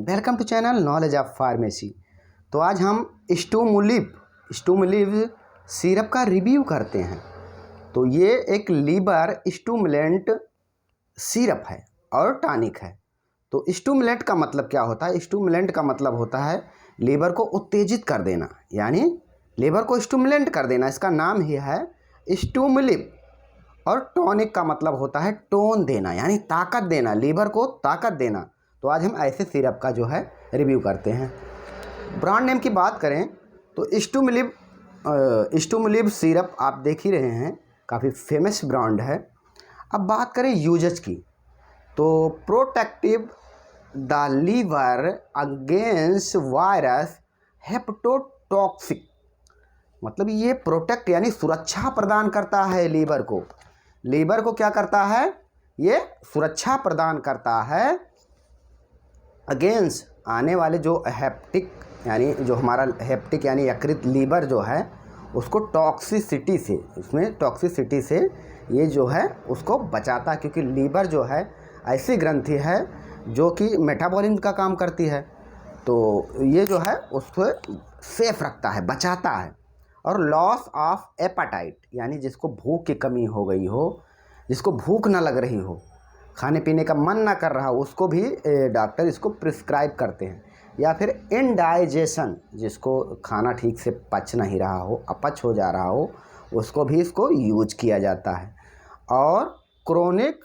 Welcome to channel knowledge of pharmacy. तो आज हम स्टूमुलिव सिरप का रिव्यू करते हैं। तो ये एक लीवर स्टूमुलेंट सिरप है और टॉनिक है। तो स्टूमुलेंट का मतलब क्या होता है? स्टूमुलेंट का मतलब होता है लीवर को उत्तेजित कर देना, यानी लीवर को स्टूमुलेंट कर देना। इसका नाम ही है स्टूमुलिव। और टॉनिक का मतलब होता है टोन देना, यानी ताकत देना, लीवर को ताकत देना। तो आज हम ऐसे सिरप का जो है रिव्यू करते हैं। ब्रांड नेम की बात करें तो स्टूमुलिव सिरप आप देख ही रहे हैं, काफ़ी फेमस ब्रांड है। अब बात करें यूजेज की, तो protective the liver against virus hepatotoxic, मतलब ये प्रोटेक्ट यानी सुरक्षा प्रदान करता है लीवर को। लीवर को क्या करता है? ये सुरक्षा प्रदान करता है अगेंस्ट आने वाले जो हेप्टिक, यानी जो हमारा हेप्टिक यानी यकृत लीवर जो है उसको टॉक्सिसिटी से, उसमें टॉक्सिसिटी से ये जो है उसको बचाता है। क्योंकि लीवर जो है ऐसी ग्रंथि है जो कि मेटाबॉलिज्म का काम करती है, तो ये जो है उसको सेफ रखता है, बचाता है। और लॉस ऑफ एपेटाइट, यानी जिसको भूख की कमी हो गई हो, जिसको भूख ना लग रही हो, खाने पीने का मन ना कर रहा हो, उसको भी डॉक्टर इसको प्रिस्क्राइब करते हैं। या फिर इनडाइजेशन, जिसको खाना ठीक से पच नहीं रहा हो, अपच हो जा रहा हो, उसको भी इसको यूज किया जाता है। और क्रोनिक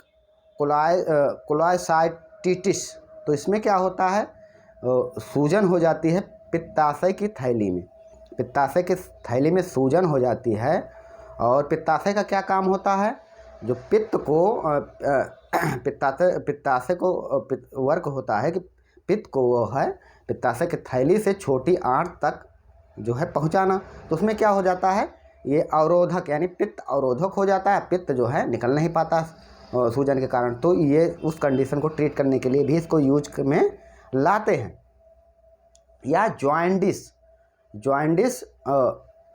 कोलाइसाइटिस, तो इसमें क्या होता है? सूजन हो जाती है पित्ताशय की थैली में, पित्ताशय की थैली में सूजन हो जाती है। और पित्ताशय का क्या काम होता है? जो पित्त को पित्ताशय को वर्क होता है कि पित्त को वो है पित्ताशय की थैली से छोटी आंत तक जो है पहुंचाना। तो उसमें क्या हो जाता है? ये अवरोधक यानी पित्त अवरोधक हो जाता है, पित्त जो है निकल नहीं पाता सूजन के कारण। तो ये उस कंडीशन को ट्रीट करने के लिए भी इसको यूज में लाते हैं। या जॉइंडिस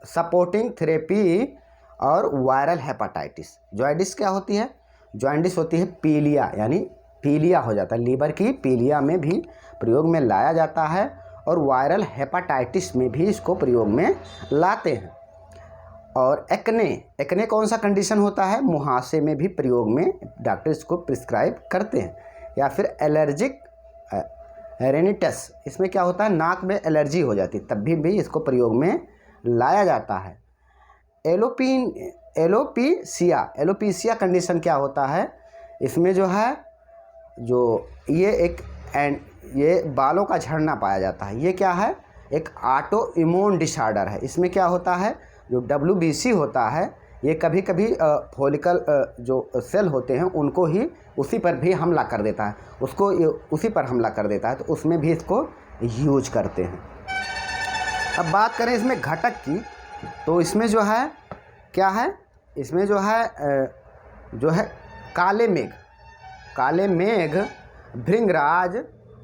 सपोर्टिंग थेरेपी और वायरल हेपेटाइटिस। जॉइंडिस क्या होती है? जॉइंडिस होती है पीलिया, यानी पीलिया हो जाता है, लीवर की पीलिया में भी प्रयोग में लाया जाता है। और वायरल हेपेटाइटिस में भी इसको प्रयोग में लाते हैं। और एक्ने कौन सा कंडीशन होता है? मुहासे में भी प्रयोग में डॉक्टर इसको प्रिस्क्राइब करते हैं। या फिर एलर्जिक रेनिटस, इसमें क्या होता है? नाक में एलर्जी हो जाती है, तब भी इसको प्रयोग में लाया जाता है। एलोपीसिया कंडीशन क्या होता है? इसमें जो है ये बालों का झड़ना पाया जाता है। ये क्या है? एक ऑटो इम्यून डिसऑर्डर है। इसमें क्या होता है? जो WBC होता है, ये कभी कभी फॉलिकल जो सेल होते हैं उनको ही उसी पर भी हमला कर देता है, उसको उसी पर हमला कर देता है। तो उसमें भी इसको यूज करते हैं। अब बात करें इसमें घटक की, तो इसमें जो है क्या है? इसमें जो है काले मेघ, भृंगराज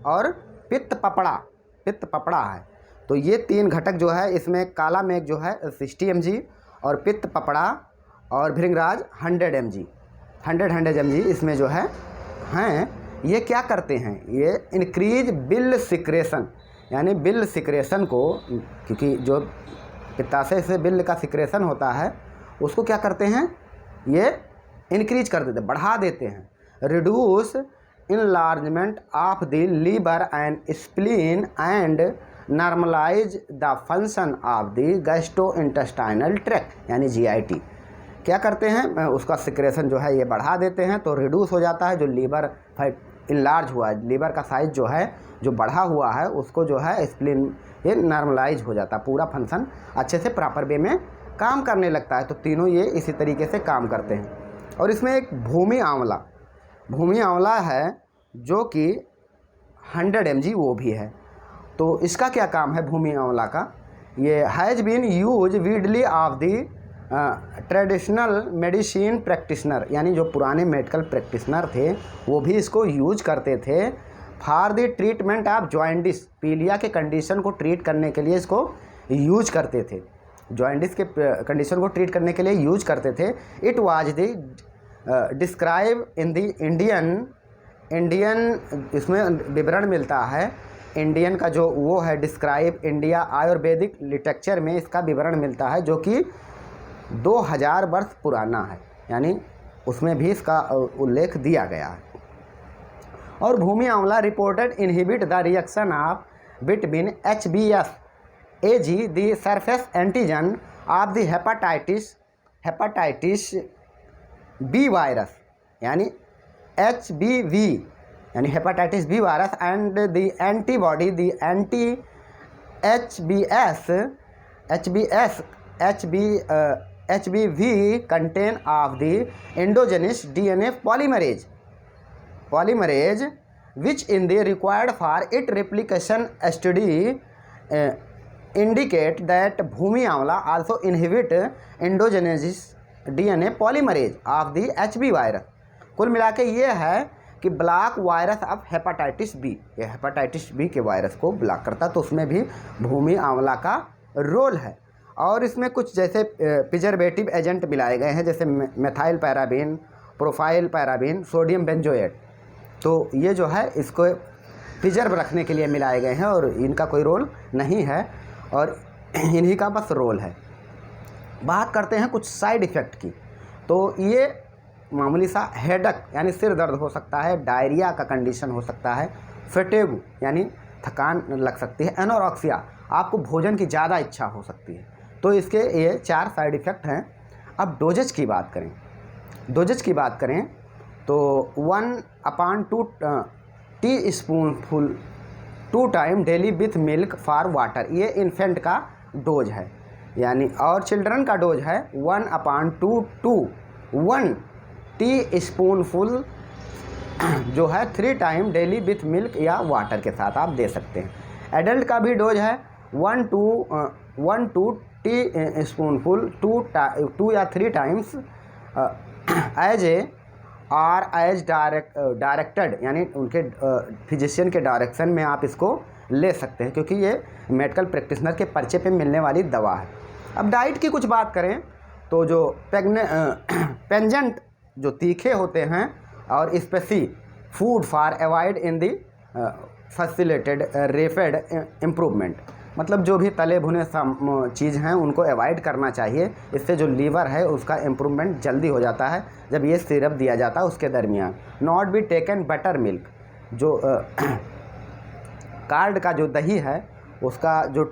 और पित्त पपड़ा है। तो ये 3 घटक जो है इसमें, काला मेघ जो है 60 mg और पित्त पपड़ा और भृंगराज 100 mg इसमें जो है हैं। ये क्या करते हैं? ये इंक्रीज बिल सिक्रेशन, यानी बिल सिक्रेशन को, क्योंकि जो पित्ताशय से बिल का सिक्रेशन होता है उसको क्या करते हैं? ये इंक्रीज कर देते, बढ़ा देते हैं। Reduce enlargement of the liver and spleen and normalise the function of the gastrointestinal tract, यानी GIT। क्या करते हैं? उसका सिक्रेशन जो है ये बढ़ा देते हैं, तो रिड्यूस हो जाता है। जो लीवर इनलार्ज हुआ है, लीवर का साइज जो है जो बढ़ा हुआ है, उसको जो है स्प्लीन ये नॉर्मलाइज हो जाता है, पूरा फंक्शन अच्छे से प्रॉपर वे में काम करने लगता है। तो तीनों ये इसी तरीके से काम करते हैं। और इसमें एक भूमि आंवला है जो कि 100 mg वो भी है। तो इसका क्या काम है भूमि आंवला का? ये has been use widely of the traditional medicine practitioner, यानी जो पुराने मेडिकल प्रैक्टिशनर थे वो भी इसको यूज करते थे for the treatment of jaundice, पीलिया के कंडीशन को ट्रीट करने के लिए इसको यूज करते थे, जॉइंडिस के कंडीशन को ट्रीट करने के लिए यूज करते थे। It was the describe in the Indian, इसमें विवरण मिलता है इंडियन का जो वो है डिस्क्राइब इंडिया आयुर्वेदिक लिटरेचर में इसका विवरण मिलता है जो कि 2000 वर्ष पुराना है, यानी उसमें भी इसका उल्लेख दिया गया है। और भूमि आंवला reported inhibit the reaction of between HbS AG the surface antigen of the hepatitis B virus, यानी HBV यानी hepatitis B virus and the antibody the anti HBV content of the endogenous DNA polymerase which in the required for it replication study indicate that Bhumi Amla also inhibit endogenous DNA polymerase of the HB virus। कुल मिला के ये है कि block virus of hepatitis B, ये hepatitis B के virus को block करता, तो उसमें भी भूमि आंवला का रोल है। और इसमें कुछ जैसे प्रिजर्वेटिव एजेंट मिलाए गए हैं, जैसे methyl paraben, profile paraben, sodium benzoate, तो ये जो है इसको प्रिजर्व रखने के लिए मिलाए गए हैं और इनका कोई रोल नहीं है और इन्हीं का बस रोल है। बात करते हैं कुछ साइड इफ़ेक्ट की, तो ये मामूली सा हेडक यानी सिर दर्द हो सकता है, डायरिया का कंडीशन हो सकता है, फेटेगू यानी थकान लग सकती है, एनोरेक्सिया आपको भोजन की ज़्यादा इच्छा हो सकती है। तो इसके ये 4 साइड इफ़ेक्ट हैं। अब डोजेज की बात करें तो 1/2 टीस्पूनफुल 2 time daily with milk for water, ये इन्फेंट का डोज है, यानी और चिल्ड्रन का डोज है 1/2 to 1 टीस्पूनफुल जो है 3 टाइम डेली विथ मिल्क या वाटर के साथ आप दे सकते हैं। एडल्ट का भी डोज है 1 to 2 टीस्पूनफुल 2 या 3 टाइम्स एज डायरेक्टेड, यानी उनके फिजिशियन के डायरेक्शन में आप इसको ले सकते हैं, क्योंकि ये मेडिकल प्रैक्टिशनर के पर्चे पे मिलने वाली दवा है। अब डाइट की कुछ बात करें तो जो पेंजेंट जो तीखे होते हैं और spicy food for avoid in the facilitated rapid improvement, मतलब जो भी तले भुने चीज़ हैं उनको अवॉइड करना चाहिए। इससे जो लीवर है उसका इम्प्रूवमेंट जल्दी हो जाता है जब ये सिरप दिया जाता है उसके दरमियान। Not be taken butter milk, जो कार्ड का जो दही है उसका जो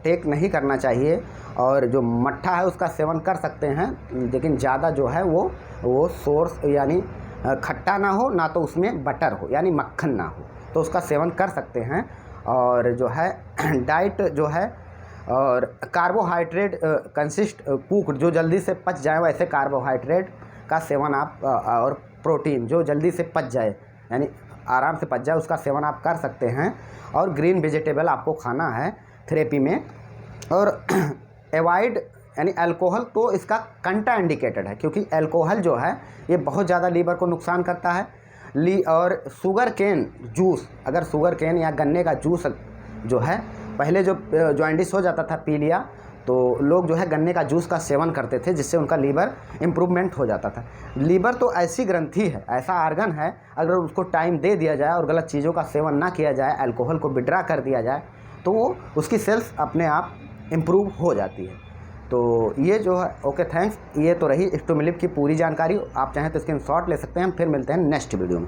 टेक नहीं करना चाहिए, और जो मट्ठा है उसका सेवन कर सकते हैं, लेकिन ज़्यादा जो है वो सोर्स यानी खट्टा ना हो, ना तो उसमें बटर हो यानी मक्खन ना हो, तो उसका सेवन कर सकते हैं। और जो है डाइट जो है और कार्बोहाइड्रेट कंसिस्ट कुक जो जल्दी से पच जाए वैसे कार्बोहाइड्रेट का सेवन आप और प्रोटीन जो जल्दी से पच जाए यानी आराम से पच जाए उसका सेवन आप कर सकते हैं। और ग्रीन वेजिटेबल आपको खाना है थेरेपी में। और अवॉइड यानी अल्कोहल, तो इसका कंट्रा इंडिकेटेड है, क्योंकि अल्कोहल जो है ये बहुत ज़्यादा लीवर को नुकसान करता है। और शुगर केन जूस, अगर शुगर केन या गन्ने का जूस जो है, पहले जो जॉइंटिस हो जाता था पी लिया तो लोग जो है गन्ने का जूस का सेवन करते थे, जिससे उनका लीवर इम्प्रूवमेंट हो जाता था। लीवर तो ऐसी ग्रंथि है, ऐसा आर्गन है, अगर उसको टाइम दे दिया जाए और गलत चीज़ों का सेवन ना किया जाए, अल्कोहल को विड्रा कर दिया जाए, तो वो उसकी सेल्स अपने आप इम्प्रूव हो जाती है। तो ये जो है ओके थैंक्स, ये तो रही स्टोमिलिप की पूरी जानकारी। आप चाहें तो स्क्रीनशॉट ले सकते हैं। हम फिर मिलते हैं नेक्स्ट वीडियो में।